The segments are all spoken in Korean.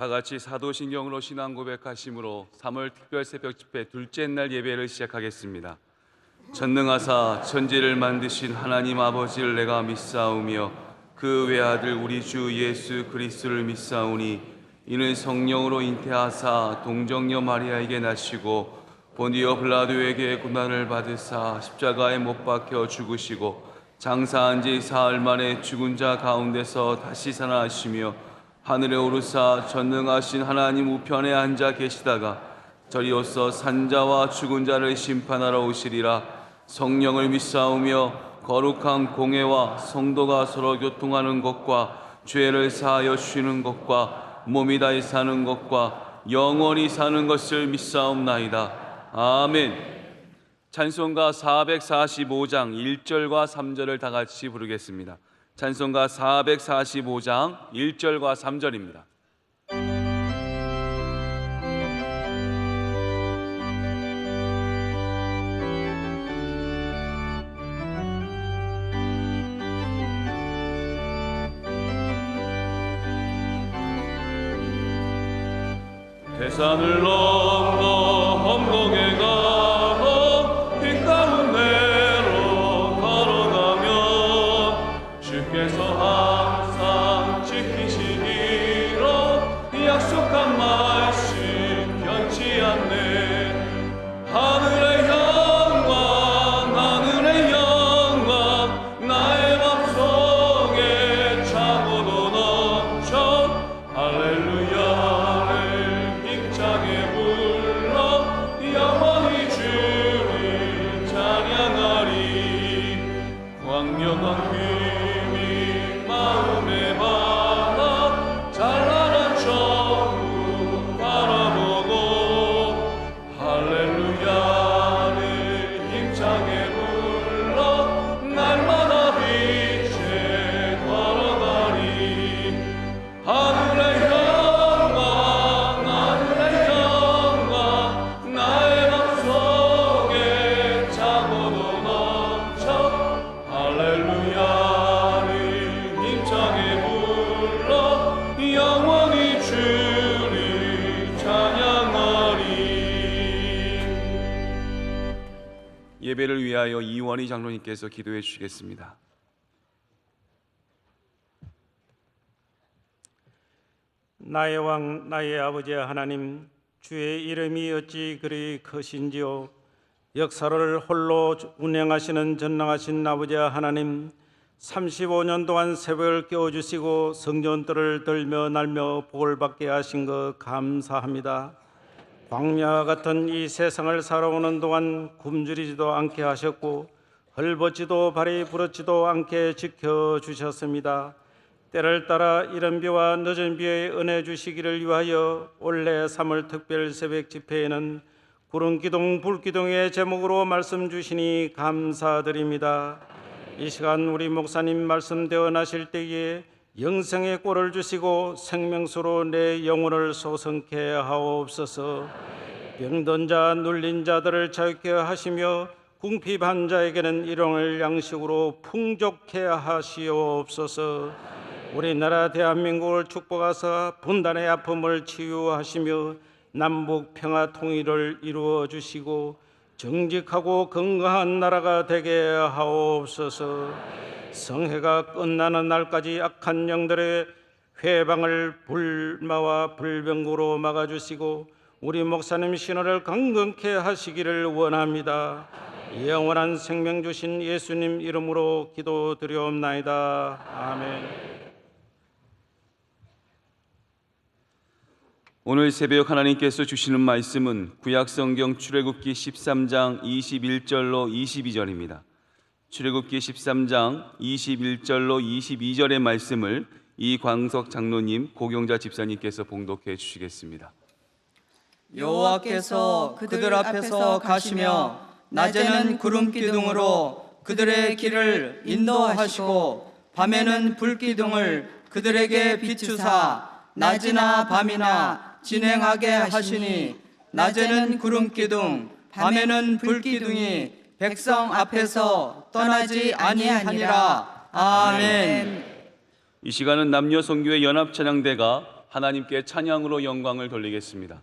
다 같이 사도신경으로 신앙 고백하심으로 3월 특별 새벽 집회 둘째 날 예배를 시작하겠습니다. 전능하사 천지를 만드신 하나님 아버지를 내가 믿사오며 그 외아들 우리 주 예수 그리스도를 믿사오니 이는 성령으로 잉태하사 동정녀 마리아에게 나시고 본디오 빌라도에게 고난을 받으사 십자가에 못 박혀 죽으시고 장사한 지 사흘 만에 죽은 자 가운데서 다시 살아나시며 하늘에 오르사 전능하신 하나님 우편에 앉아 계시다가 저리로서 산자와 죽은 자를 심판하러 오시리라. 성령을 믿사오며 거룩한 공회와 성도가 서로 교통하는 것과 죄를 사하여 주시는 것과 몸이 다히 사는 것과 영원히 사는 것을 믿사옵나이다. 아멘. 찬송가 445장 1절과 3절을 다 같이 부르겠습니다. 찬송가 445장 1절과 3절입니다. 대산을 넘어 험곡에 가고 빛 가운데로 걸어가며 주께서 항상 지키시기로 약속한 말씀 변치 않네. 하늘의 영광 하늘의 영광 나의 맘속에 차고도 넘쳐 할렐루야를 힘차게 불러 영원히 주를 찬양하리. 광명한 힘이 마음에 받아 찬란한 천국 바라보고 할렐루야를 힘차게 불러 날마다 빛에 걸어가리. 하늘의 영광 하늘의 영광 나의 맘속에 차고도 넘쳐 할렐루야를 힘차게 불러 영원히 주를 찬양하리. 예배를 위하여 이원희 장로님께서 기도해 주시겠습니다. 나의 왕 나의 아버지 하나님, 주의 이름이 어찌 그리 크신지요. 역사를 홀로 운행하시는 전능하신 아버지 하나님, 35년 동안 새벽을 깨워주시고 성전들을 들며 날며 복을 받게 하신 것 감사합니다. 광야 같은 이 세상을 살아오는 동안 굶주리지도 않게 하셨고 헐벗지도 발이 부럽지도 않게 지켜주셨습니다. 때를 따라 이른 비와 늦은 비에 은혜 주시기를 위하여 올해 3월 특별 새벽 집회에는 구름기둥 불기둥의 제목으로 말씀 주시니 감사드립니다. 이 시간 우리 목사님 말씀되어 나실 때에 영생의 꼴을 주시고 생명수로 내 영혼을 솟음케 하옵소서. 병든 자 눌린 자들을 자유케 하시며 궁핍한 자에게는 일용할 양식으로 풍족케 하시옵소서. 우리나라 대한민국을 축복하사 분단의 아픔을 치유하시며 남북 평화 통일을 이루어 주시고 정직하고 건강한 나라가 되게 하옵소서. 성회가 끝나는 날까지 악한 영들의 회방을 불마와 불병으로 막아주시고 우리 목사님 신호를 강건케 하시기를 원합니다. 영원한 생명 주신 예수님 이름으로 기도드리옵나이다. 아멘. 오늘 새벽 하나님께서 주시는 말씀은 구약성경 출애굽기 13장 21절로 22절입니다. 출애굽기 13장 21절로 22절의 말씀을 이광석 장로님, 고경자 집사님께서 봉독해 주시겠습니다. 여호와께서 그들 앞에서 가시며 낮에는 구름기둥으로 그들의 길을 인도하시고 밤에는 불기둥을 그들에게 비추사 낮이나 밤이나 진행하게 하시니 낮에는 구름기둥 밤에는 불기둥이 백성 앞에서 떠나지 아니하니라. 아멘. 이 시간은 남녀 선교회 연합찬양대가 하나님께 찬양으로 영광을 돌리겠습니다.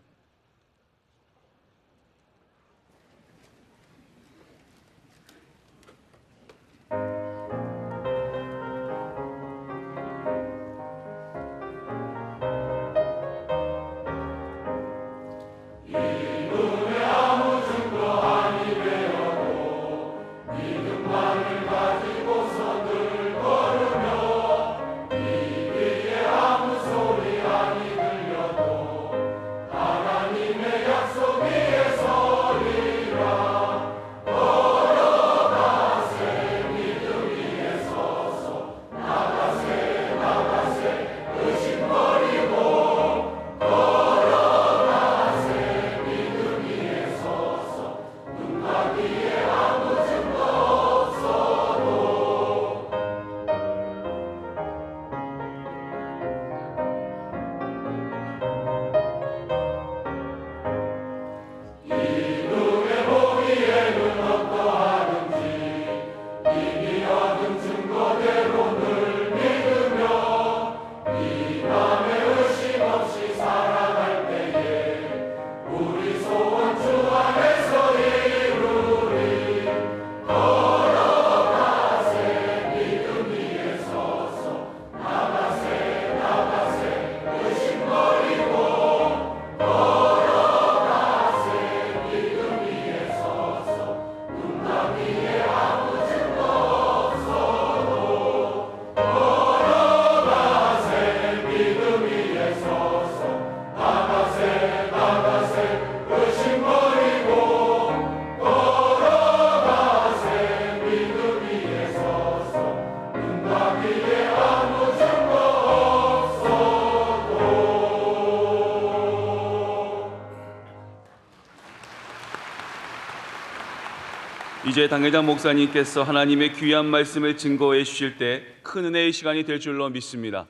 이제 당회장 목사님께서 하나님의 귀한 말씀을 증거해 주실 때 큰 은혜의 시간이 될 줄로 믿습니다.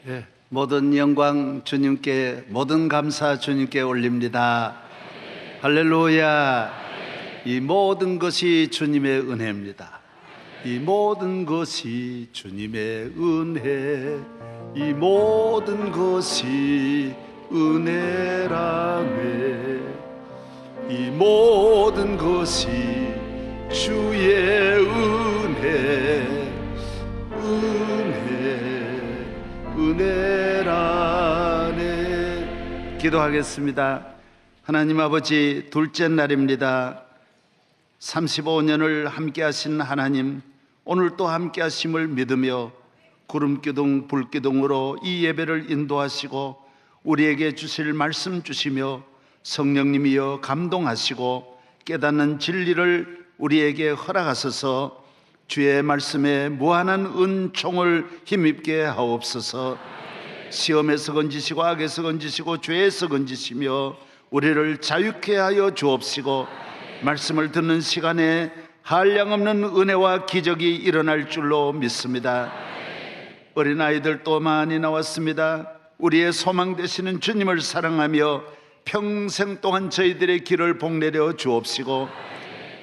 예, 모든 영광 주님께, 모든 감사 주님께 올립니다. 할렐루야. 이 모든 것이 주님의 은혜입니다. 이 모든 것이 주님의 은혜, 이 모든 것이 은혜라네. 이 모든 것이 주의 은혜, 은혜라네. 기도하겠습니다. 하나님 아버지, 둘째 날입니다. 35년을 함께 하신 하나님, 오늘 또 함께 하심을 믿으며 구름기둥 불기둥으로 이 예배를 인도하시고 우리에게 주실 말씀 주시며 성령님이여 감동하시고 깨닫는 진리를 우리에게 허락하소서. 주의 말씀에 무한한 은총을 힘입게 하옵소서. 시험에서 건지시고 악에서 건지시고 죄에서 건지시며 우리를 자유케 하여 주옵시고 말씀을 듣는 시간에 한량없는 은혜와 기적이 일어날 줄로 믿습니다. 어린아이들 또 많이 나왔습니다. 우리의 소망 되시는 주님을 사랑하며 평생 동안 저희들의 길을 복내려 주옵시고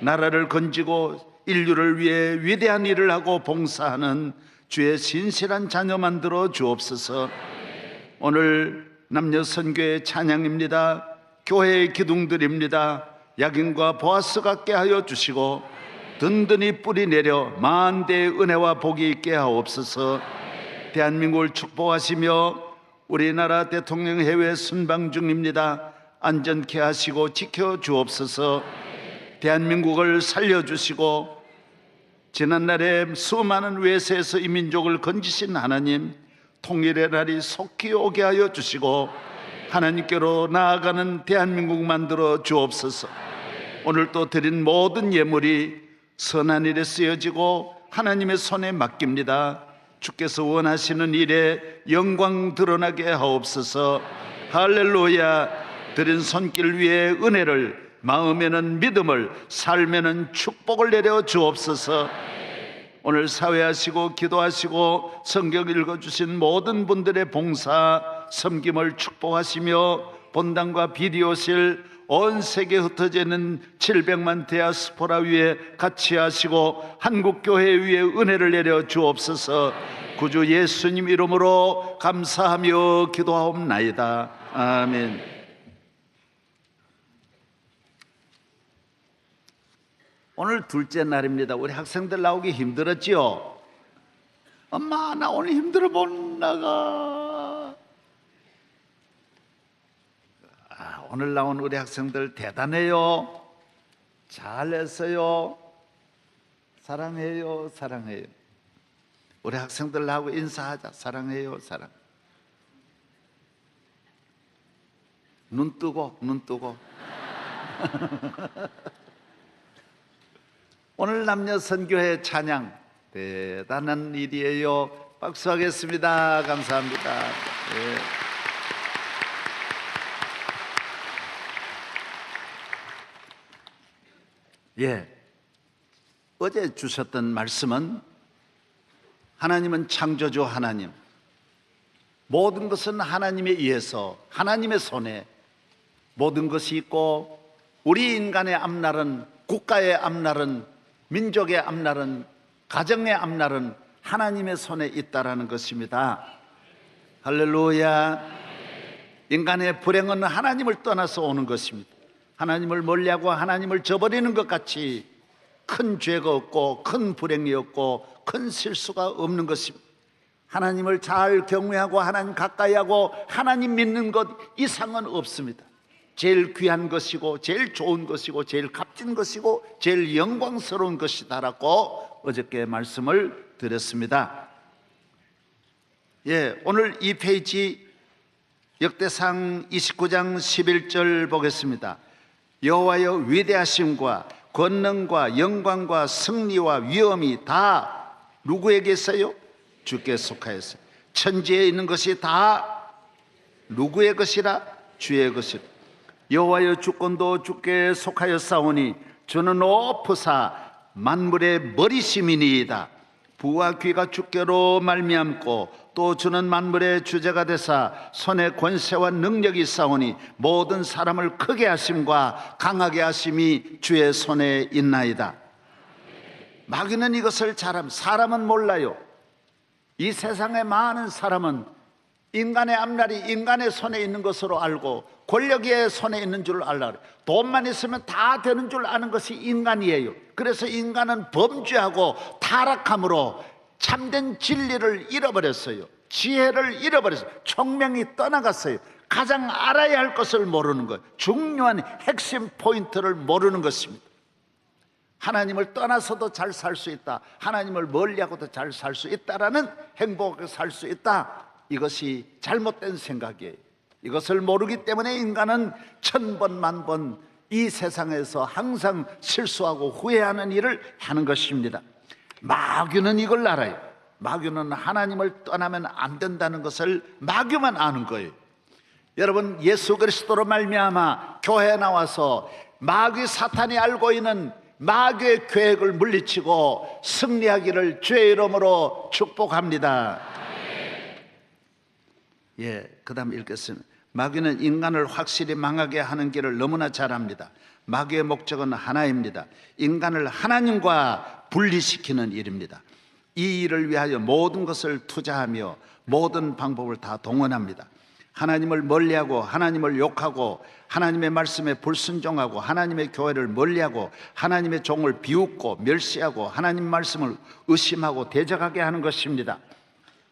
나라를 건지고 인류를 위해 위대한 일을 하고 봉사하는 주의 신실한 자녀 만들어 주옵소서. 오늘 남녀 선교의 찬양입니다. 교회의 기둥들입니다. 야긴과 보아스 같게 하여 주시고 든든히 뿌리 내려 만대의 은혜와 복이 있게 하옵소서. 대한민국을 축복하시며 우리나라 대통령 해외 순방 중입니다. 안전케 하시고 지켜 주옵소서. 대한민국을 살려주시고 지난날에 수많은 외세에서 이 민족을 건지신 하나님, 통일의 날이 속히 오게 하여 주시고 하나님께로 나아가는 대한민국 만들어 주옵소서. 오늘 또 드린 모든 예물이 선한 일에 쓰여지고 하나님의 손에 맡깁니다. 주께서 원하시는 일에 영광 드러나게 하옵소서. 할렐루야. 드린 손길 위에 은혜를, 마음에는 믿음을, 삶에는 축복을 내려 주옵소서. 오늘 사회하시고 기도하시고 성경 읽어주신 모든 분들의 봉사 섬김을 축복하시며 본당과 비디오실 온 세계에 흩어져 있는 700만 디아스포라 위에 같이 하시고 한국교회 위에 은혜를 내려 주옵소서. 구주 예수님 이름으로 감사하며 기도하옵나이다. 아멘. 오늘 둘째 날입니다. 우리 학생들 나오기 힘들었지요? 엄마, 나 오늘 힘들어 못 나가. 오늘 나온 우리 학생들 대단해요. 잘했어요. 사랑해요, 사랑해요. 우리 학생들하고 인사하자. 사랑해요, 사랑. 눈 뜨고, 눈 뜨고. 오늘 남녀 선교회 찬양 대단한 일이에요. 박수하겠습니다. 감사합니다. 어제 주셨던 말씀은 하나님은 창조주 하나님, 모든 것은 하나님에 의해서 하나님의 손에 모든 것이 있고, 우리 인간의 앞날은, 국가의 앞날은, 민족의 앞날은, 가정의 앞날은 하나님의 손에 있다라는 것입니다. 할렐루야. 인간의 불행은 하나님을 떠나서 오는 것입니다. 하나님을 멀리하고 하나님을 저버리는 것 같이 큰 죄가 없고 큰 불행이 없고 큰 실수가 없는 것입니다. 하나님을 잘 경외하고 하나님 가까이 하고 하나님 믿는 것 이상은 없습니다. 제일 귀한 것이고 제일 좋은 것이고 제일 값진 것이고 제일 영광스러운 것이다라고 어저께 말씀을 드렸습니다. 오늘 이 페이지 역대상 29장 11절 보겠습니다. 여호와여, 위대하심과 권능과 영광과 승리와 위엄이 다 누구에게 있어요? 주께 속하였어요. 천지에 있는 것이 다 누구의 것이라? 주의 것이라. 여호와여, 주권도 주께 속하였사오니 주는 높으사 만물의 머리심이니이다. 부와 귀가 주께로 말미암고 또 주는 만물의 주제가 되사 손에 권세와 능력이 있사오니 모든 사람을 크게 하심과 강하게 하심이 주의 손에 있나이다. 마귀는 이것을 잘함. 사람은 몰라요. 이 세상의 많은 사람은 인간의 앞날이 인간의 손에 있는 것으로 알고 권력의 손에 있는 줄 알라. 돈만 있으면 다 되는 줄 아는 것이 인간이에요. 그래서 인간은 범죄하고 타락함으로 참된 진리를 잃어버렸어요. 지혜를 잃어버렸어요. 총명이 떠나갔어요. 가장 알아야 할 것을 모르는 거예요. 중요한 핵심 포인트를 모르는 것입니다. 하나님을 떠나서도 잘 살 수 있다. 하나님을 멀리하고도 잘 살 수 있다라는 행복하게 살 수 있다. 이것이 잘못된 생각이에요. 이것을 모르기 때문에 인간은 천번 만번 이 세상에서 항상 실수하고 후회하는 일을 하는 것입니다. 마귀는 이걸 알아요. 마귀는 하나님을 떠나면 안 된다는 것을 마귀만 아는 거예요. 여러분, 예수 그리스도로 말미암아 교회에 나와서 마귀 사탄이 알고 있는 마귀의 계획을 물리치고 승리하기를 주의 이름으로 축복합니다. 그 다음 읽겠습니다. 마귀는 인간을 확실히 망하게 하는 길을 너무나 잘 압니다. 마귀의 목적은 하나입니다. 인간을 하나님과 분리시키는 일입니다. 이 일을 위하여 모든 것을 투자하며 모든 방법을 다 동원합니다. 하나님을 멀리하고 하나님을 욕하고 하나님의 말씀에 불순종하고 하나님의 교회를 멀리하고 하나님의 종을 비웃고 멸시하고 하나님 말씀을 의심하고 대적하게 하는 것입니다.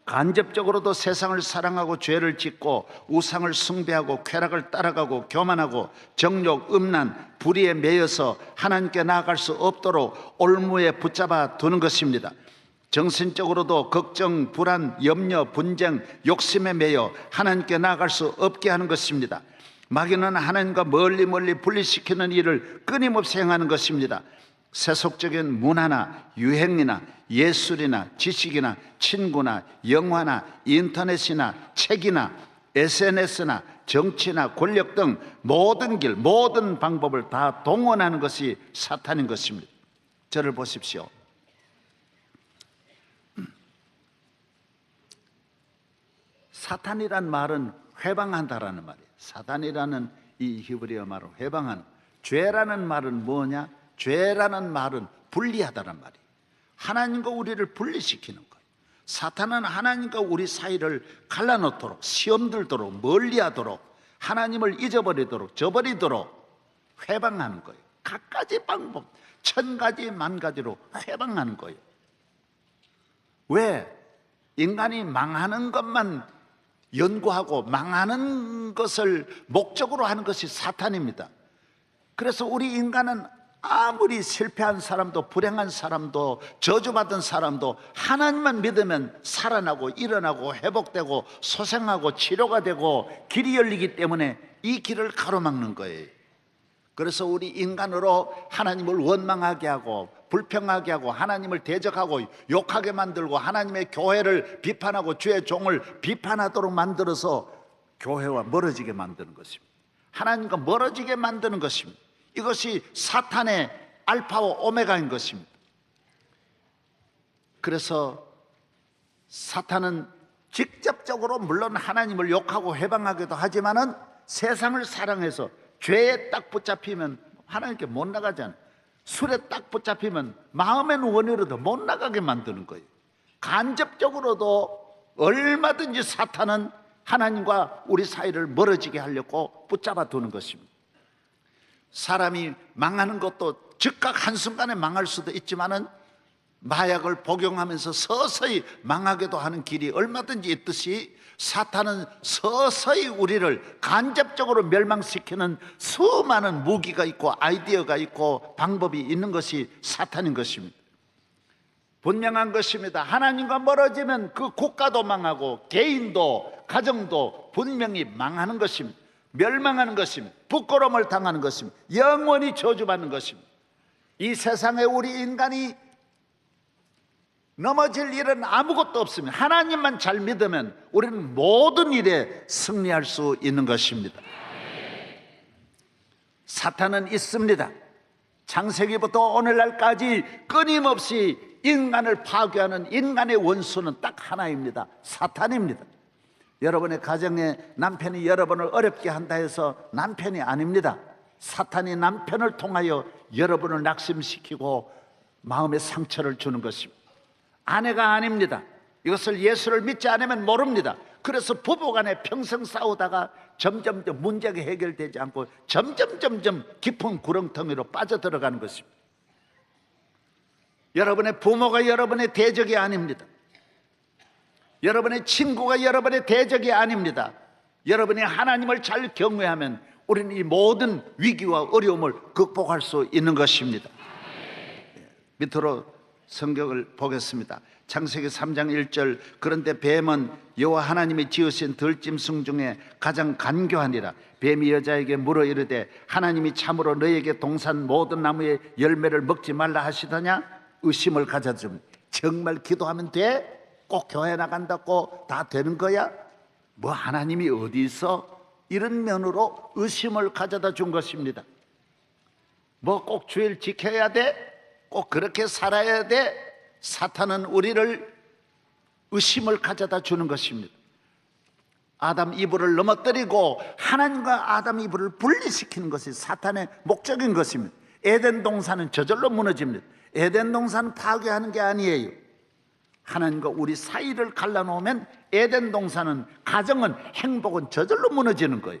간접적으로도 세상을 사랑하고 죄를 짓고 우상을 숭배하고 쾌락을 따라가고 교만하고 정욕, 음란, 불의에 매여서 하나님께 나아갈 수 없도록 올무에 붙잡아 두는 것입니다. 정신적으로도 걱정, 불안, 염려, 분쟁, 욕심에 매여 하나님께 나아갈 수 없게 하는 것입니다. 마귀는 하나님과 멀리 분리시키는 일을 끊임없이 행하는 것입니다. 세속적인 문화나 유행이나 예술이나 지식이나 친구나 영화나 인터넷이나 책이나 SNS나 정치나 권력 등 모든 길, 모든 방법을 다 동원하는 것이 사탄인 것입니다. 저를 보십시오. 사탄이란 말은 회방한다라는 말이에요. 사탄이라는 이 히브리어 말은 회방하는. 죄라는 말은 뭐냐? 죄라는 말은 분리하다는 말이에요. 하나님과 우리를 분리시키는 거예요. 사탄은 하나님과 우리 사이를 갈라놓도록, 시험 들도록, 멀리하도록, 하나님을 잊어버리도록, 저버리도록 회방하는 거예요. 갖가지 방법, 1000가지 만가지로 회방하는 거예요. 왜? 인간이 망하는 것만 연구하고 망하는 것을 목적으로 하는 것이 사탄입니다. 그래서 우리 인간은 아무리 실패한 사람도, 불행한 사람도, 저주받은 사람도 하나님만 믿으면 살아나고 일어나고 회복되고 소생하고 치료가 되고 길이 열리기 때문에 이 길을 가로막는 거예요. 그래서 우리 인간으로 하나님을 원망하게 하고 불평하게 하고 하나님을 대적하고 욕하게 만들고 하나님의 교회를 비판하고 주의 종을 비판하도록 만들어서 교회와 멀어지게 만드는 것입니다. 하나님과 멀어지게 만드는 것입니다. 이것이 사탄의 알파와 오메가인 것입니다. 그래서 사탄은 직접적으로 물론 하나님을 욕하고 해방하기도 하지만은 세상을 사랑해서 죄에 딱 붙잡히면 하나님께 못 나가잖아요. 술에 딱 붙잡히면 마음의 원이라도 못 나가게 만드는 거예요. 간접적으로도 얼마든지 사탄은 하나님과 우리 사이를 멀어지게 하려고 붙잡아 두는 것입니다. 사람이 망하는 것도 즉각 한순간에 망할 수도 있지만은 마약을 복용하면서 서서히 망하게도 하는 길이 얼마든지 있듯이 사탄은 서서히 우리를 간접적으로 멸망시키는 수많은 무기가 있고 아이디어가 있고 방법이 있는 것이 사탄인 것입니다. 분명한 것입니다. 하나님과 멀어지면 그 국가도 망하고 개인도 가정도 분명히 망하는 것입니다. 멸망하는 것입니다. 부끄러움을 당하는 것입니다. 영원히 저주받는 것입니다. 이 세상에 우리 인간이 넘어질 일은 아무것도 없습니다. 하나님만 잘 믿으면 우리는 모든 일에 승리할 수 있는 것입니다. 사탄은 있습니다. 창세기부터 오늘날까지 끊임없이 인간을 파괴하는 인간의 원수는 딱 하나입니다. 사탄입니다. 여러분의 가정에 남편이 여러분을 어렵게 한다 해서 남편이 아닙니다. 사탄이 남편을 통하여 여러분을 낙심시키고 마음의 상처를 주는 것입니다. 아내가 아닙니다. 이것을 예수를 믿지 않으면 모릅니다. 그래서 부부간에 평생 싸우다가 점점 문제가 해결되지 않고 점점 깊은 구렁텅이로 빠져들어가는 것입니다. 여러분의 부모가 여러분의 대적이 아닙니다. 여러분의 친구가 여러분의 대적이 아닙니다. 여러분이 하나님을 잘 경외하면 우리는 이 모든 위기와 어려움을 극복할 수 있는 것입니다. 밑으로 성경을 보겠습니다. 창세기 3장 1절 그런데 뱀은 여호와 하나님이 지으신 들짐승 중에 가장 간교하니라. 뱀이 여자에게 물어 이르되 하나님이 참으로 너에게 동산 모든 나무의 열매를 먹지 말라 하시더냐? 의심을 가져줌. 정말 기도하면 돼? 꼭 교회 나간다고 다 되는 거야? 뭐 하나님이 어디 있어? 이런 면으로 의심을 가져다 준 것입니다. 뭐 꼭 주일 지켜야 돼? 꼭 그렇게 살아야 돼? 사탄은 우리를 의심을 가져다 주는 것입니다. 아담 이브를 넘어뜨리고 하나님과 아담 이브를 분리시키는 것이 사탄의 목적인 것입니다. 에덴 동산은 저절로 무너집니다. 에덴 동산은 파괴하는 게 아니에요. 하나님과 우리 사이를 갈라놓으면 에덴 동산은, 가정은, 행복은 저절로 무너지는 거예요.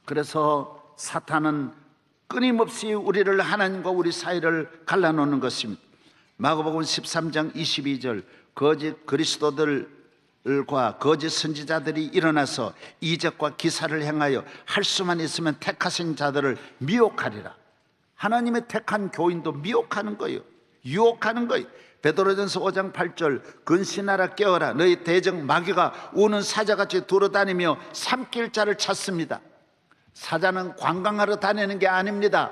그래서 사탄은 끊임없이 우리를, 하나님과 우리 사이를 갈라놓는 것입니다. 마가복음 13장 22절 거짓 그리스도들과 거짓 선지자들이 일어나서 이적과 기사를 행하여 할 수만 있으면 택하신 자들을 미혹하리라. 하나님의 택한 교인도 미혹하는 거예요. 유혹하는 거예요. 베드로전서 5장 8절 근신하라 깨어라 너희 대적 마귀가 우는 사자같이 돌아다니며 삼킬 자를 찾습니다. 사자는 관광하러 다니는 게 아닙니다.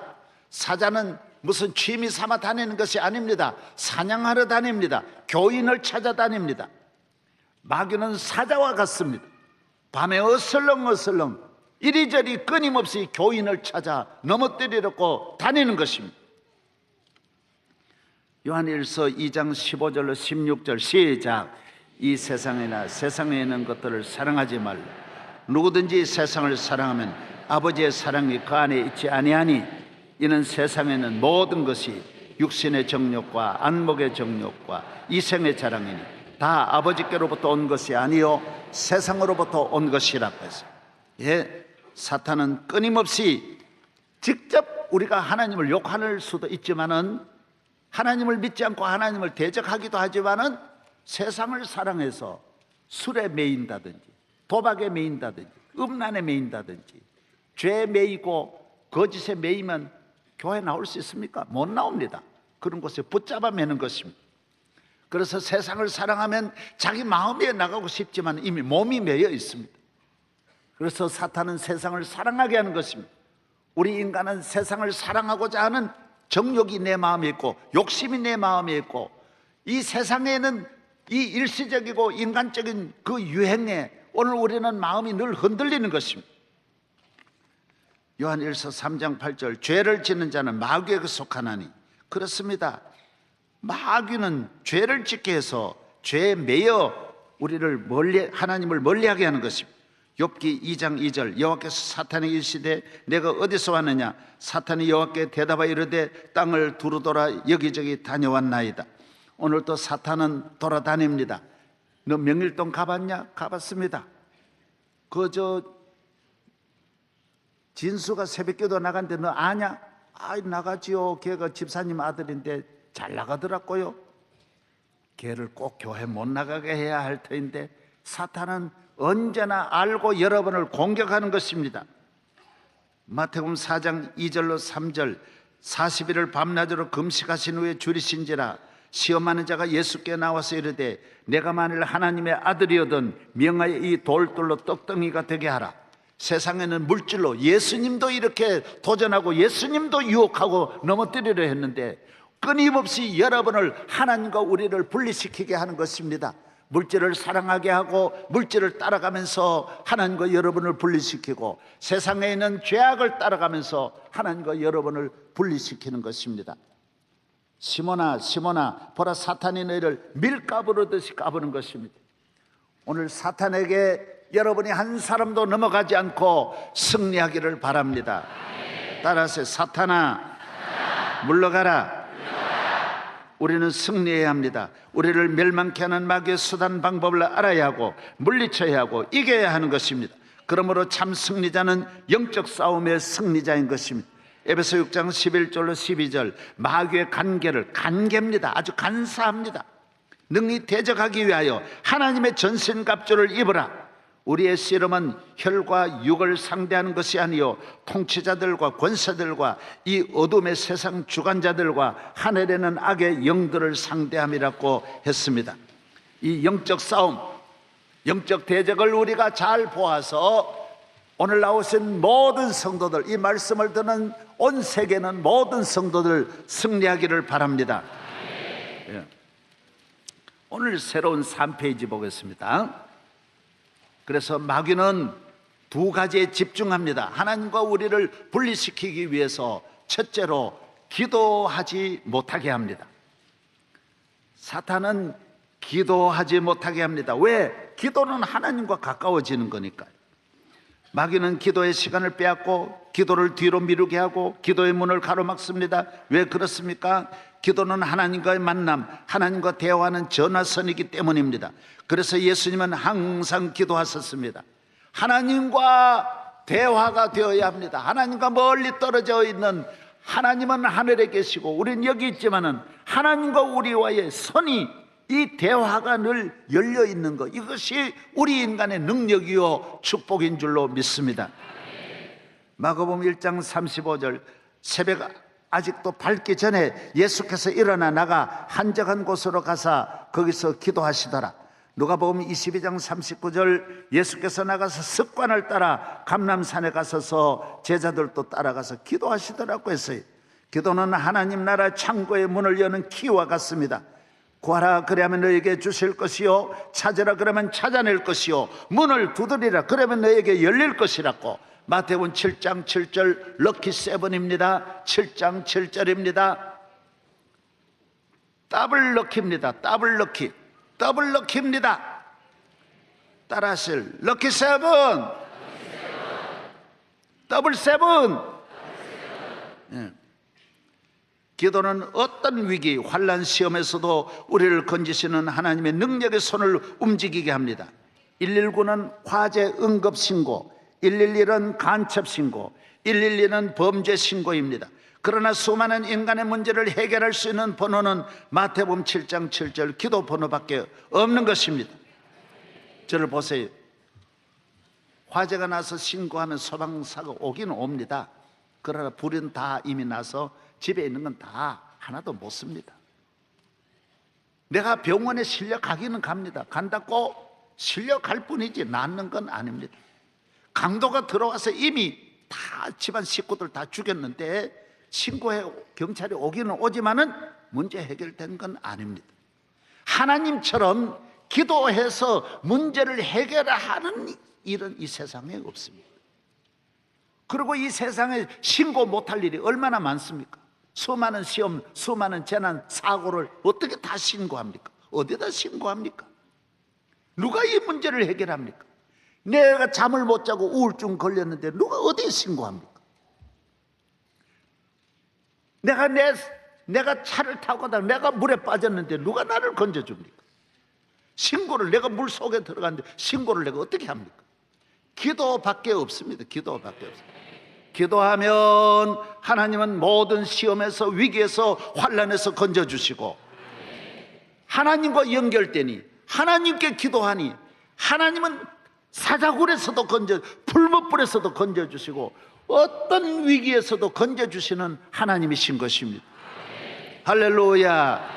사자는 무슨 취미 삼아 다니는 것이 아닙니다. 사냥하러 다닙니다. 교인을 찾아다닙니다. 마귀는 사자와 같습니다. 밤에 어슬렁어슬렁 이리저리 끊임없이 교인을 찾아 넘어뜨리려고 다니는 것입니다. 요한일서 2장 15절로 16절 시작. 이 세상이나 세상에 있는 것들을 사랑하지 말라. 누구든지 세상을 사랑하면 아버지의 사랑이 그 안에 있지 아니하니 이는 세상에 있는 모든 것이 육신의 정욕과 안목의 정욕과 이생의 자랑이니 다 아버지께로부터 온 것이 아니요 세상으로부터 온 것이라고 했어요. 예, 사탄은 끊임없이 직접 우리가 하나님을 욕할 수도 있지만은 하나님을 믿지 않고 하나님을 대적하기도 하지만은 세상을 사랑해서 술에 매인다든지 도박에 매인다든지 음란에 매인다든지 죄에 매이고 거짓에 매이면 교회 나올 수 있습니까? 못 나옵니다. 그런 곳에 붙잡아 매는 것입니다. 그래서 세상을 사랑하면 자기 마음에 나가고 싶지만 이미 몸이 매여 있습니다. 그래서 사탄은 세상을 사랑하게 하는 것입니다. 우리 인간은 세상을 사랑하고자 하는 정욕이 내 마음에 있고 욕심이 내 마음에 있고 이 세상에는 이 일시적이고 인간적인 그 유행에 오늘 우리는 마음이 늘 흔들리는 것입니다. 요한일서 3장 8절 죄를 짓는 자는 마귀에게 속하나니 그렇습니다. 마귀는 죄를 짓게 해서 죄에 매여 우리를 하나님을 멀리하게 하는 것입니다. 욥기 2장 2절 여호와께서 사탄에게 이르시되 내가 어디서 왔느냐 사탄이 여호와께 대답하여 이르되 땅을 두루돌아 여기저기 다녀왔나이다. 오늘도 사탄은 돌아다닙니다. 너 명일동 가봤냐? 가봤습니다. 진수가 새벽기도 나간데 너 아냐? 아, 나가지요. 걔가 집사님 아들인데 잘 나가더라고요. 걔를 꼭 교회 못 나가게 해야 할 터인데 사탄은 언제나 알고 여러분을 공격하는 것입니다. 마태복음 4장 2절로 3절 40일을 밤낮으로 금식하신 후에 줄이신지라 시험하는 자가 예수께 나와서 이르되 내가 만일 하나님의 아들이거든 명하여 이 돌들로 떡덩이가 되게 하라. 세상에는 물질로 예수님도 이렇게 도전하고 예수님도 유혹하고 넘어뜨리려 했는데 끊임없이 여러분을 하나님과 우리를 분리시키게 하는 것입니다. 물질을 사랑하게 하고 물질을 따라가면서 하나님과 여러분을 분리시키고 세상에 있는 죄악을 따라가면서 하나님과 여러분을 분리시키는 것입니다. 시몬아 시몬아 보라 사탄이 너희를 밀가부르듯이 까부는 것입니다. 오늘 사탄에게 여러분이 한 사람도 넘어가지 않고 승리하기를 바랍니다. 따라서 사탄아 물러가라. 우리는 승리해야 합니다. 우리를 멸망케 하는 마귀의 수단 방법을 알아야 하고 물리쳐야 하고 이겨야 하는 것입니다. 그러므로 참 승리자는 영적 싸움의 승리자인 것입니다. 에베소 6장 11절로 12절 마귀의 간계입니다. 아주 간사합니다. 능히 대적하기 위하여 하나님의 전신갑주를 입으라. 우리의 씨름은 혈과 육을 상대하는 것이 아니요 통치자들과 권세들과 이 어둠의 세상 주관자들과 하늘에는 악의 영들을 상대함이라고 했습니다. 이 영적 싸움, 영적 대적을 우리가 잘 보아서 오늘 나오신 모든 성도들, 이 말씀을 듣는 온 세계는 모든 성도들 승리하기를 바랍니다. 예. 오늘 새로운 3페이지 보겠습니다. 그래서 마귀는 두 가지에 집중합니다. 하나님과 우리를 분리시키기 위해서 첫째로 기도하지 못하게 합니다. 사탄은 기도하지 못하게 합니다. 왜? 기도는 하나님과 가까워지는 거니까요. 마귀는 기도의 시간을 빼앗고 기도를 뒤로 미루게 하고 기도의 문을 가로막습니다. 왜 그렇습니까? 기도는 하나님과의 만남, 하나님과 대화하는 전화선이기 때문입니다. 그래서 예수님은 항상 기도하셨습니다. 하나님과 대화가 되어야 합니다. 하나님과 멀리 떨어져 있는 하나님은 하늘에 계시고 우리는 여기 있지만은 하나님과 우리와의 선이 이 대화가 늘 열려 있는 것, 이것이 우리 인간의 능력이요 축복인 줄로 믿습니다. 마가복음 1장 35절 새벽 아직도 밝기 전에 예수께서 일어나 나가 한적한 곳으로 가사 거기서 기도하시더라. 누가복음 22장 39절 예수께서 나가서 습관을 따라 감람산에 가서서 제자들도 따라가서 기도하시더라고 했어요. 기도는 하나님 나라 창고의 문을 여는 키와 같습니다. 구하라 그러면 너에게 주실 것이요 찾으라 그러면 찾아낼 것이요 문을 두드리라 그러면 너에게 열릴 것이라고. 마태복음 7장 7절 럭키 세븐입니다. 7장 7절입니다. 더블 럭키입니다. 더블 럭키, 더블 럭키입니다. 따라하실 럭키 세븐, 더블 세븐. 예. 기도는 어떤 위기, 환난, 시험에서도 우리를 건지시는 하나님의 능력의 손을 움직이게 합니다. 119는 화재 응급 신고, 111은 간첩 신고, 112는 범죄 신고입니다. 그러나 수많은 인간의 문제를 해결할 수 있는 번호는 마태복음 7장 7절 기도 번호밖에 없는 것입니다. 저를 보세요. 화재가 나서 신고하면 소방사가 오긴 옵니다. 그러나 불은 다 이미 나서 집에 있는 건 다 하나도 못 씁니다. 내가 병원에 실려 가기는 갑니다. 간다고 실려 갈 뿐이지 낫는 건 아닙니다. 강도가 들어와서 이미 다 집안 식구들 다 죽였는데 신고해 경찰이 오기는 오지만은 문제 해결된 건 아닙니다. 하나님처럼 기도해서 문제를 해결하는 일은 이 세상에 없습니다. 그리고 이 세상에 신고 못할 일이 얼마나 많습니까? 수많은 시험, 수많은 재난, 사고를 어떻게 다 신고합니까? 어디다 신고합니까? 누가 이 문제를 해결합니까? 내가 잠을 못 자고 우울증 걸렸는데 누가 어디에 신고합니까? 내가 차를 타고 가다가 내가 물에 빠졌는데 누가 나를 건져줍니까? 신고를, 내가 물 속에 들어갔는데 신고를 내가 어떻게 합니까? 기도밖에 없습니다. 기도밖에 없습니다. 기도하면 하나님은 모든 시험에서, 위기에서, 환난에서 건져주시고, 하나님과 연결되니, 하나님께 기도하니 하나님은 사자굴에서도 불못불에서도 건져주시고 어떤 위기에서도 건져주시는 하나님이신 것입니다. 할렐루야.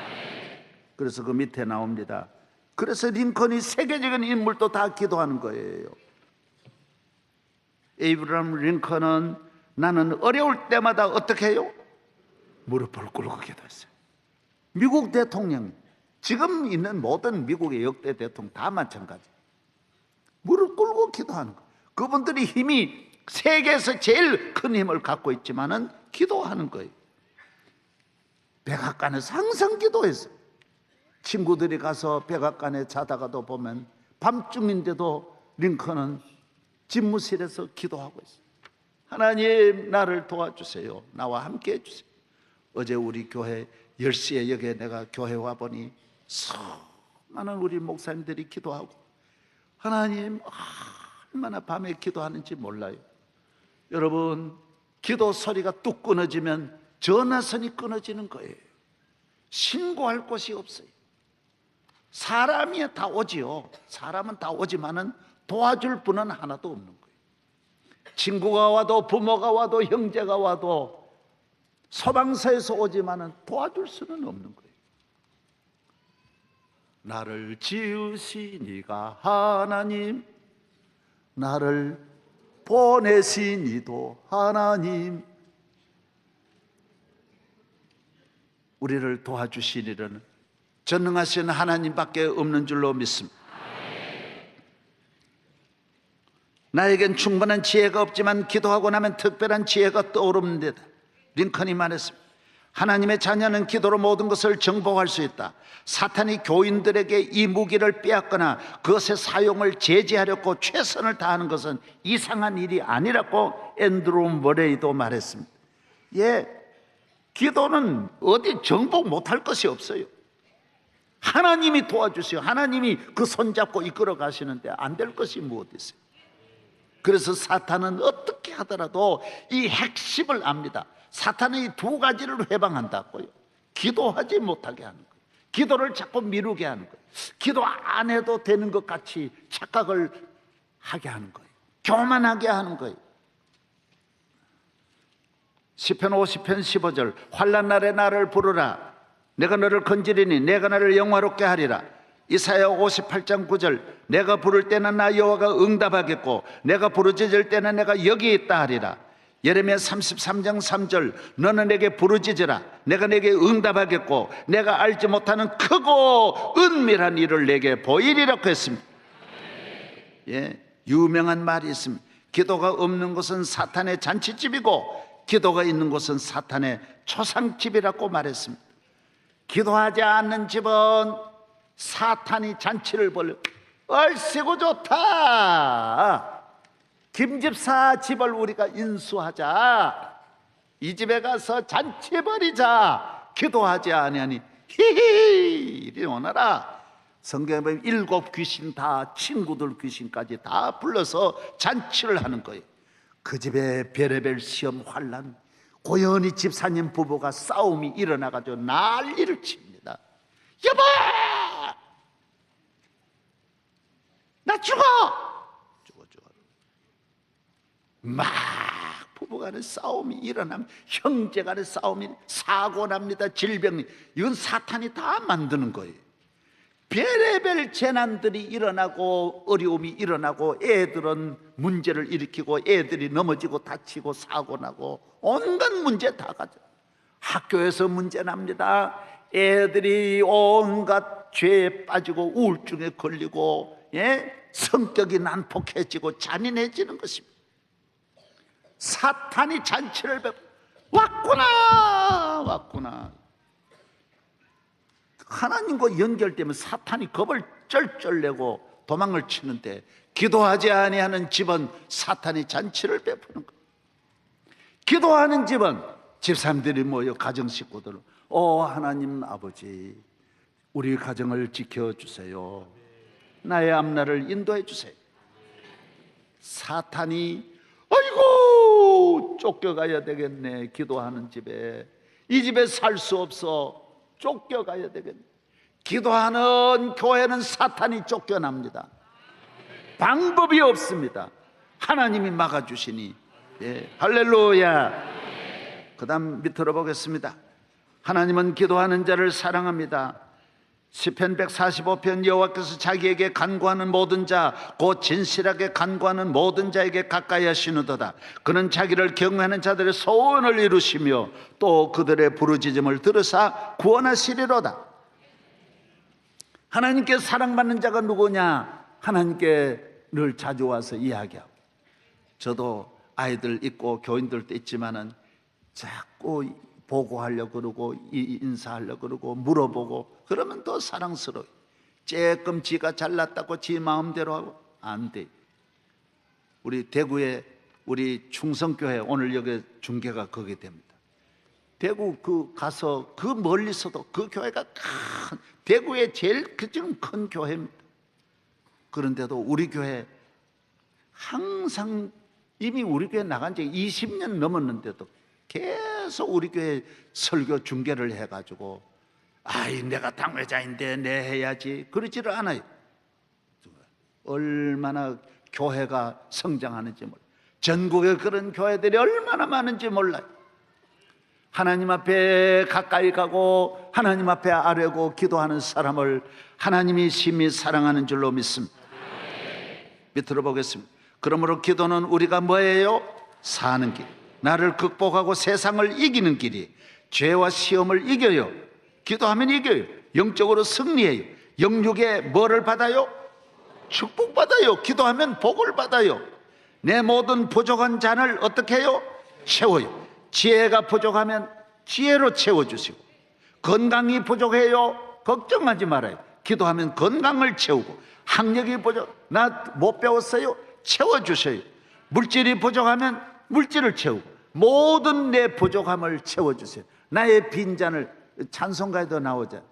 그래서 그 밑에 나옵니다. 그래서 링컨이 세계적인 인물도 다 기도하는 거예요. 에이브라함 링컨은 나는 어려울 때마다 어떻게 해요? 무릎을 꿇고 기도했어요. 미국 대통령, 지금 있는 모든 미국의 역대 대통령 다 마찬가지. 무릎 꿇고 기도하는 거예요. 그분들이 힘이 세계에서 제일 큰 힘을 갖고 있지만은 기도하는 거예요. 백악관에서 항상 기도했어요. 친구들이 가서 백악관에 자다가도 보면 밤중인데도 링컨은 집무실에서 기도하고 있어요. 하나님, 나를 도와주세요. 나와 함께 해주세요. 어제 우리 교회 10시에 여기에 내가 교회 와보니 수많은 우리 목사님들이 기도하고, 하나님 얼마나 밤에 기도하는지 몰라요. 여러분, 기도 소리가 뚝 끊어지면 전화선이 끊어지는 거예요. 신고할 곳이 없어요. 사람이 다 오지요. 사람은 다 오지만은 도와줄 분은 하나도 없는 거예요. 친구가 와도, 부모가 와도, 형제가 와도 소방서에서 오지만은 도와줄 수는 없는 거예요. 나를 지으시니가 하나님, 나를 보내시니도 하나님, 우리를 도와주시리는 전능하신 하나님밖에 없는 줄로 믿습니다. 나에겐 충분한 지혜가 없지만 기도하고 나면 특별한 지혜가 떠오릅니다. 링컨이 말했습니다. 하나님의 자녀는 기도로 모든 것을 정복할 수 있다. 사탄이 교인들에게 이 무기를 빼앗거나 그것의 사용을 제지하려고 최선을 다하는 것은 이상한 일이 아니라고 앤드루 머레이도 말했습니다. 예, 기도는 어디 정복 못할 것이 없어요. 하나님이 도와주세요. 하나님이 그 손잡고 이끌어 가시는데 안 될 것이 무엇 있어요? 그래서 사탄은 어떻게 하더라도 이 핵심을 압니다. 사탄의 두 가지를 회방한다고요. 기도하지 못하게 하는 거예요. 기도를 자꾸 미루게 하는 거예요. 기도 안 해도 되는 것 같이 착각을 하게 하는 거예요. 교만하게 하는 거예요. 시편 50편 15절, 환난 날에 나를 부르라. 내가 너를 건지리니 내가 너를 영화롭게 하리라. 이사야 58장 9절, 내가 부를 때는 나 여호와가 응답하겠고 내가 부르짖을 때는 내가 여기 있다 하리라. 예레미야 33장 3절, 너는 내게 부르짖으라. 내가 내게 응답하겠고 내가 알지 못하는 크고 은밀한 일을 내게 보이리라고 했습니다. 예, 유명한 말이 있습니다. 기도가 없는 곳은 사탄의 잔치집이고 기도가 있는 곳은 사탄의 초상집이라고 말했습니다. 기도하지 않는 집은 사탄이 잔치를 벌여. 얼씨구 좋다, 김집사 집을 우리가 인수하자, 이 집에 가서 잔치 벌이자, 기도하지 아니하니 히히 이리 오너라. 성경에 보면 7 귀신 다 친구들 귀신까지 다 불러서 잔치를 하는 거예요. 그 집에 별의별 시험 환란, 고연히 집사님 부부가 싸움이 일어나가지고 난리를 칩니다. 여보, 나 죽어. 막 부부간의 싸움이 일어나면, 형제간의 싸움이, 사고 납니다. 질병이, 이건 사탄이 다 만드는 거예요. 별의별 재난들이 일어나고 어려움이 일어나고, 애들은 문제를 일으키고, 애들이 넘어지고 다치고 사고 나고 온갖 문제 다 가져. 학교에서 문제 납니다. 애들이 온갖 죄에 빠지고 우울증에 걸리고, 성격이 난폭해지고 잔인해지는 것입니다. 사탄이 잔치를 왔구나. 하나님과 연결되면 사탄이 겁을 쩔쩔 내고 도망을 치는데, 기도하지 아니하는 집은 사탄이 잔치를 베푸는 거예요. 기도하는 집은 집사람들이 모여 가정 식구들, 하나님 아버지, 우리 가정을 지켜주세요. 나의 앞날을 인도해 주세요. 사탄이 아이고 쫓겨가야 되겠네. 기도하는 집에, 이 집에 살 수 없어. 쫓겨가야 되겠네. 기도하는 교회는 사탄이 쫓겨납니다. 방법이 없습니다. 하나님이 막아주시니. 할렐루야. 그 다음 밑으로 보겠습니다. 하나님은 기도하는 자를 사랑합니다. 시편 145편, 여호와께서 자기에게 간구하는 모든 자, 곧 진실하게 간구하는 모든 자에게 가까이 하시는도다. 그는 자기를 경외하는 자들의 소원을 이루시며 또 그들의 부르짖음을 들으사 구원하시리로다. 하나님께 사랑받는 자가 누구냐? 하나님께 늘 자주 와서 이야기하고, 저도 아이들 있고 교인들도 있지만은 자꾸 보고하려고 그러고 인사하려고 그러고 물어보고 그러면 더 사랑스러워요. 조금 지가 잘났다고 지 마음대로 하고 안 돼. 우리 대구에 우리 충성교회 오늘 여기 중계가 거기 됩니다. 대구 가서 그 멀리서도 그 교회가 큰, 대구의 제일 지금 큰 교회입니다. 그런데도 우리 교회 항상, 이미 우리 교회 나간 지 20년 넘었는데도 계속 우리 교회 설교 중계를 해가지고, 내가 당회자인데 내 해야지, 그러지를 않아요. 얼마나 교회가 성장하는지 몰라요. 전국에 그런 교회들이 얼마나 많은지 몰라요. 하나님 앞에 가까이 가고 하나님 앞에 아뢰고 기도하는 사람을 하나님이 심히 사랑하는 줄로 믿습니다. 밑으로 보겠습니다. 그러므로 기도는 우리가 뭐예요? 사는 길, 나를 극복하고 세상을 이기는 길이, 죄와 시험을 이겨요. 기도하면 이겨요. 영적으로 승리해요. 영육에 뭐를 받아요? 축복받아요. 기도하면 복을 받아요. 내 모든 부족한 잔을 어떻게 해요? 채워요. 지혜가 부족하면 지혜로 채워주시고, 건강이 부족해요? 걱정하지 말아요. 기도하면 건강을 채우고, 학력이 나 못 배웠어요? 채워주셔요. 물질이 부족하면 물질을 채우고, 모든 내 부족함을 채워주세요. 나의 빈잔을, 찬송가에도 나오자,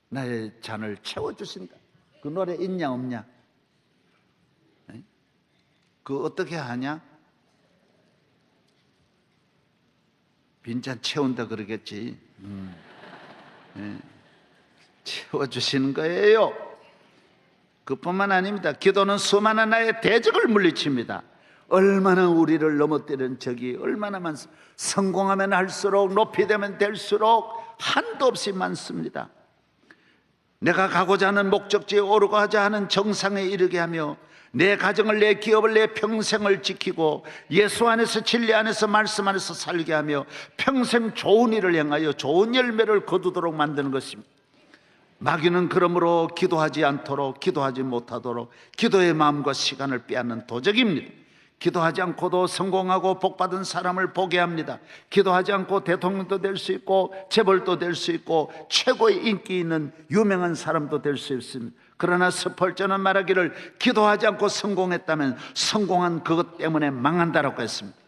나의 잔을 채워주신다. 그 노래 있냐 없냐? 그 어떻게 하냐? 빈잔 채운다 그러겠지. 채워주시는 거예요. 그뿐만 아닙니다. 기도는 수많은 나의 대적을 물리칩니다. 얼마나 우리를 넘어뜨리는 적이 얼마나 많습니다. 성공하면 할수록, 높이 되면 될수록 한도 없이 많습니다. 내가 가고자 하는 목적지에 오르고자 하는 정상에 이르게 하며, 내 가정을, 내 기업을, 내 평생을 지키고 예수 안에서, 진리 안에서, 말씀 안에서 살게 하며 평생 좋은 일을 행하여 좋은 열매를 거두도록 만드는 것입니다. 마귀는 그러므로 기도하지 않도록, 기도하지 못하도록 기도의 마음과 시간을 빼앗는 도적입니다. 기도하지 않고도 성공하고 복받은 사람을 보게 합니다. 기도하지 않고 대통령도 될 수 있고 재벌도 될 수 있고 최고의 인기 있는 유명한 사람도 될 수 있습니다. 그러나 스펄전은 말하기를 기도하지 않고 성공했다면 성공한 그것 때문에 망한다라고 했습니다.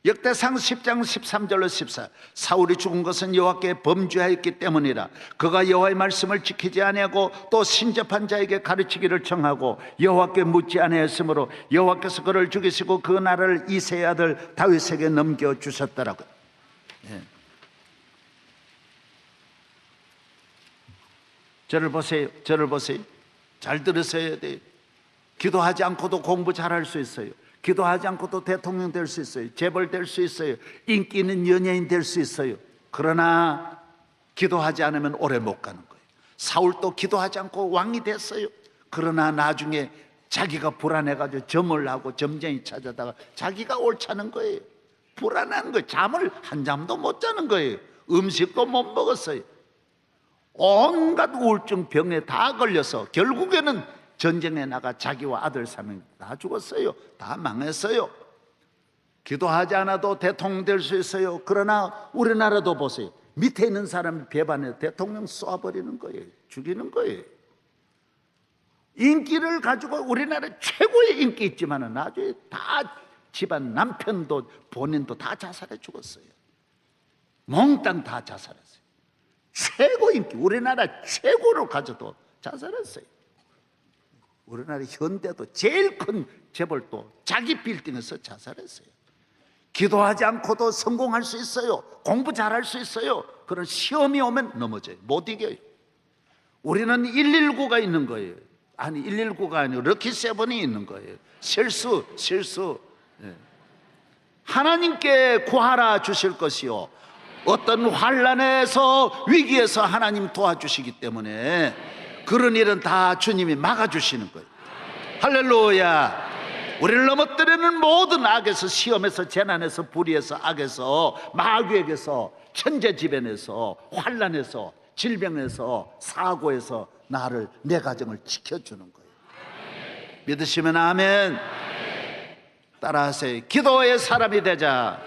역대상 10장 13절로 14. 사울이 죽은 것은 여호와께 범죄하였기 때문이라. 그가 여호와의 말씀을 지키지 아니하고 또 신접한 자에게 가르치기를 청하고 여호와께 묻지 아니하였으므로 여호와께서 그를 죽이시고 그 나라를 이새의 아들 다윗에게 넘겨 주셨더라고요. 예. 저를 보세요. 저를 보세요. 잘 들으셔야 돼요. 기도하지 않고도 공부 잘할 수 있어요. 기도하지 않고도 대통령 될 수 있어요. 재벌 될 수 있어요. 인기 있는 연예인 될 수 있어요. 그러나 기도하지 않으면 오래 못 가는 거예요. 사울도 기도하지 않고 왕이 됐어요. 그러나 나중에 자기가 불안해가지고 점을 하고 점쟁이 찾아다가 자기가 옳다는 거예요. 불안한 거예요. 잠을 한 잠도 못 자는 거예요. 음식도 못 먹었어요. 온갖 우울증 병에 다 걸려서 결국에는 전쟁에 나가 자기와 아들 3명 다 죽었어요. 다 망했어요. 기도하지 않아도 대통령 될 수 있어요. 그러나 우리나라도 보세요. 밑에 있는 사람 배반해 대통령 쏴버리는 거예요. 죽이는 거예요. 인기를 가지고 우리나라 최고의 인기 있지만 나중에 다 집안 남편도 본인도 다 자살해 죽었어요. 몽땅 다 자살했어요. 최고 인기 우리나라 최고로 가져도 자살했어요. 우리나라 현대도 제일 큰 재벌도 자기 빌딩에서 자살했어요. 기도하지 않고도 성공할 수 있어요. 공부 잘할 수 있어요. 그런 시험이 오면 넘어져요. 못 이겨요. 우리는 119가 있는 거예요. 아니 119가 아니고 럭키7이 있는 거예요. 실수. 예. 하나님께 구하라 주실 것이요 어떤 환난에서 위기에서 하나님 도와주시기 때문에 그런 일은 다 주님이 막아주시는 거예요. 할렐루야. 우리를 넘어뜨리는 모든 악에서, 시험에서, 재난에서, 불의에서, 악에서, 마귀에게서, 천재지변에서, 환난에서, 질병에서, 사고에서 나를, 내 가정을 지켜주는 거예요. 믿으시면 아멘. 따라하세요. 기도의 사람이 되자.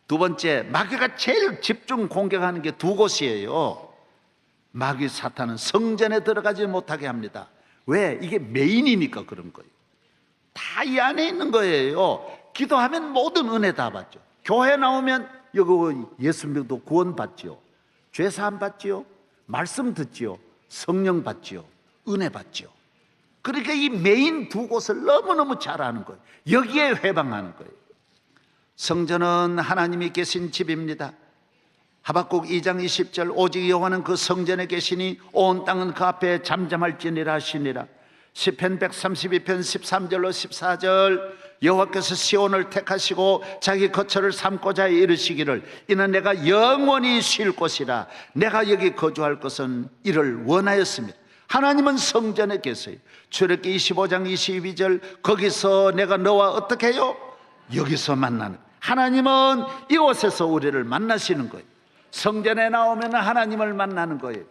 두 번째, 마귀가 제일 집중 공격하는 게 두 곳이에요. 마귀 사탄은 성전에 들어가지 못하게 합니다. 왜? 이게 메인이니까 그런 거예요. 다 이 안에 있는 거예요. 기도하면 모든 은혜 다 받죠. 교회 나오면 여기 예수 믿어도 구원 받지요. 죄 사함 받지요. 말씀 듣지요. 성령 받지요. 은혜 받지요. 그러니까 이 메인 두 곳을 너무너무 잘하는 거예요. 여기에 회방하는 거예요. 성전은 하나님이 계신 집입니다. 하박국 2장 20절 오직 여호와는 그 성전에 계시니 온 땅은 그 앞에 잠잠할지니라 하시니라. 시편 132편 13절로 14절 여호와께서 시온을 택하시고 자기 거처를 삼고자 이르시기를 이는 내가 영원히 쉴 곳이라 내가 여기 거주할 것은 이를 원하였습니다. 하나님은 성전에 계세요. 출애굽기 25장 22절 거기서 내가 너와 어떻게 해요? 여기서 만나는. 하나님은 이곳에서 우리를 만나시는 거예요. 성전에 나오면 하나님을 만나는 거예요.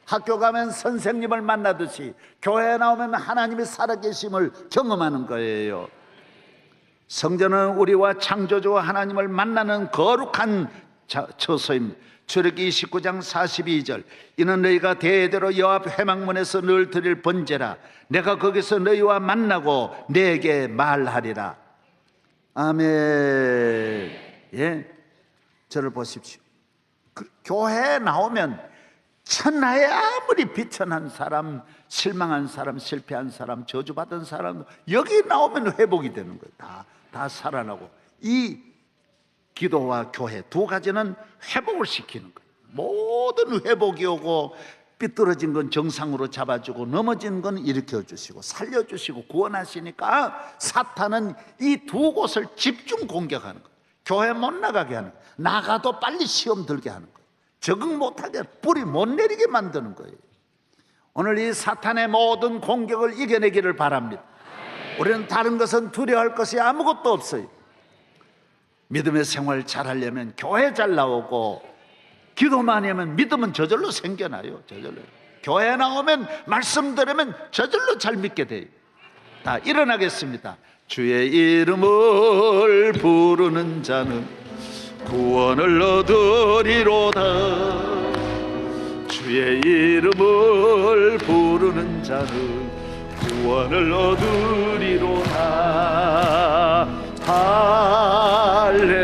학교 가면 선생님을 만나듯이 교회에 나오면 하나님이 살아계심을 경험하는 거예요. 성전은 우리와 창조주와 하나님을 만나는 거룩한 처소입니다. 출애굽기 29장 42절 이는 너희가 대대로 여호와 앞 회막문에서 늘 드릴 번제라 내가 거기서 너희와 만나고 내게 말하리라. 아멘. 예, 저를 보십시오. 교회에 나오면 천하에 아무리 비천한 사람, 실망한 사람, 실패한 사람, 저주받은 사람 여기 나오면 회복이 되는 거예요. 다 살아나고 이 기도와 교회 두 가지는 회복을 시키는 거예요. 모든 회복이 오고 삐뚤어진 건 정상으로 잡아주고 넘어진 건 일으켜주시고 살려주시고 구원하시니까 사탄은 이 두 곳을 집중 공격하는 거예요. 교회 못 나가게 하는 거예요. 나가도 빨리 시험 들게 하는 거예요. 적응 못하게 뿌리 못 내리게 만드는 거예요. 오늘 이 사탄의 모든 공격을 이겨내기를 바랍니다. 우리는 다른 것은 두려워할 것이 아무것도 없어요. 믿음의 생활 잘하려면 교회 잘 나오고 기도 많이 하면 믿음은 저절로 생겨나요. 저절로. 교회 나오면 말씀 들으면 저절로 잘 믿게 돼요. 다 일어나겠습니다. 주의 이름을 부르는 자는 구원을 얻으리로다. 주의 이름을 부르는 자는 구원을 얻으리로다. 할렐루야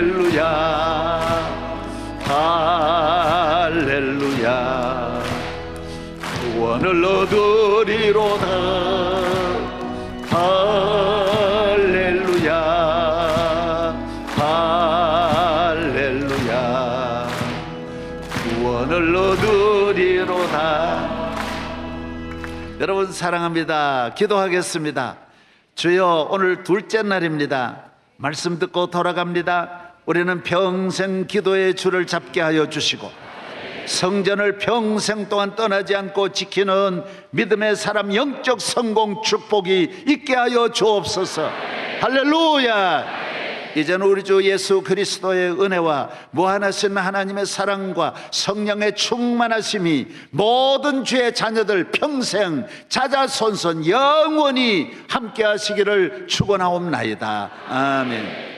할렐루야 구원을 얻으리로다 할렐루야 할렐루야 구원을 얻으리로다. 여러분 사랑합니다. 기도하겠습니다. 주여, 오늘 둘째 날입니다. 말씀 듣고 돌아갑니다. 우리는 평생 기도의 줄을 잡게 하여 주시고 성전을 평생 동안 떠나지 않고 지키는 믿음의 사람 영적 성공 축복이 있게 하여 주옵소서. 할렐루야. 이제는 우리 주 예수 그리스도의 은혜와 무한하신 하나님의 사랑과 성령의 충만하심이 모든 주의 자녀들 평생 자자손손 영원히 함께 하시기를 축원하옵나이다. 아멘.